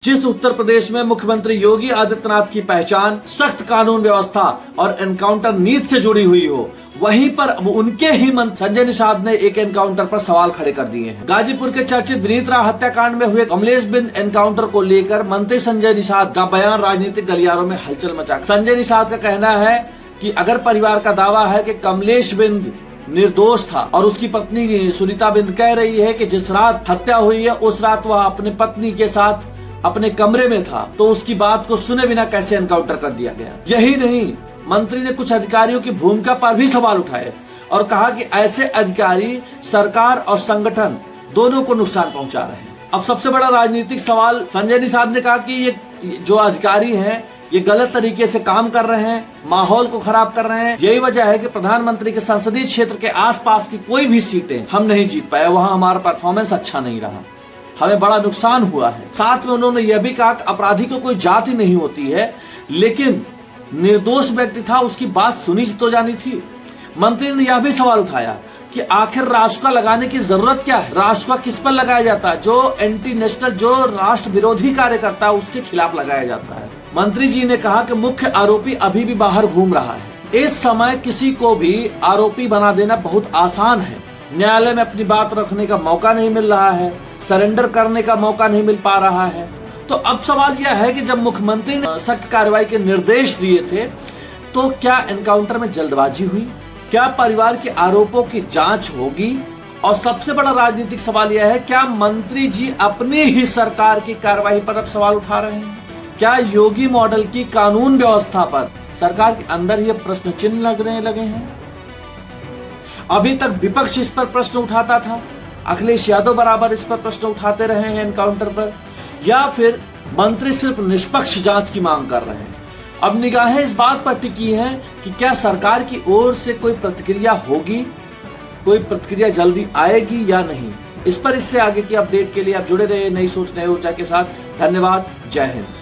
जिस उत्तर प्रदेश में मुख्यमंत्री योगी आदित्यनाथ की पहचान सख्त कानून व्यवस्था और एनकाउंटर नीति से जुड़ी हुई हो, वहीं पर अब उनके ही मंत्री संजय निषाद ने एक एनकाउंटर पर सवाल खड़े कर दिए हैं। गाजीपुर के चर्चित विनीत राय हत्याकांड में हुए कमलेश बिंद एनकाउंटर को लेकर मंत्री संजय निषाद का बयान राजनीतिक गलियारों में हलचल मचा। संजय निषाद का कहना है कि अगर परिवार का दावा है कि कमलेश बिंद निर्दोष था और उसकी पत्नी सुनीता बिंद कह रही है कि जिस रात हत्या हुई है उस रात वह अपनी पत्नी के साथ अपने कमरे में था, तो उसकी बात को सुने बिना कैसे एनकाउंटर कर दिया गया। यही नहीं, मंत्री ने कुछ अधिकारियों की भूमिका पर भी सवाल उठाए और कहा कि ऐसे अधिकारी सरकार और संगठन दोनों को नुकसान पहुंचा रहे हैं। अब सबसे बड़ा राजनीतिक सवाल, संजय निषाद ने कहा कि ये जो अधिकारी हैं ये गलत तरीके से काम कर रहे हैं, माहौल को खराब कर रहे हैं। यही वजह है कि प्रधानमंत्री के संसदीय क्षेत्र के आसपास की कोई भी सीटें हम नहीं जीत पाए, वहां हमारा परफॉर्मेंस अच्छा नहीं रहा, हमें बड़ा नुकसान हुआ है। साथ में उन्होंने यह भी कहा कि अपराधी को कोई जाति नहीं होती है, लेकिन निर्दोष व्यक्ति था, उसकी बात सुनी तो जानी थी। मंत्री ने यह भी सवाल उठाया कि आखिर रासुका लगाने की जरूरत क्या है, रासुका किस पर लगाया जाता है? जो एंटी नेशनल, जो राष्ट्र विरोधी कार्य करता है उसके खिलाफ लगाया जाता है। मंत्री जी ने कहा कि मुख्य आरोपी अभी भी बाहर घूम रहा है। इस समय किसी को भी आरोपी बना देना बहुत आसान है। न्यायालय में अपनी बात रखने का मौका नहीं मिल रहा है, सरेंडर करने का मौका नहीं मिल पा रहा है। तो अब सवाल यह है कि जब मुख्यमंत्री ने सख्त कार्रवाई के निर्देश दिए थे तो क्या एनकाउंटर में जल्दबाजी हुई? क्या परिवार के आरोपों की जांच होगी? और सबसे बड़ा राजनीतिक सवाल यह है, क्या मंत्री जी अपनी ही सरकार की कार्रवाई पर अब सवाल उठा रहे हैं? क्या योगी मॉडल की कानून व्यवस्था पर सरकार के अंदर ये प्रश्न चिन्ह लगने लगे हैं? अभी तक विपक्ष इस पर प्रश्न उठाता था, अखिलेश यादव बराबर इस पर प्रश्न उठाते रहे हैं एनकाउंटर पर, या फिर मंत्री सिर्फ निष्पक्ष जांच की मांग कर रहे हैं? अब निगाहें इस बात पर टिकी हैं कि क्या सरकार की ओर से कोई प्रतिक्रिया होगी, कोई प्रतिक्रिया जल्दी आएगी या नहीं। इस पर इससे आगे की अपडेट के लिए आप जुड़े रहे नई सोच नई ऊर्जा के साथ। धन्यवाद। जय हिंद।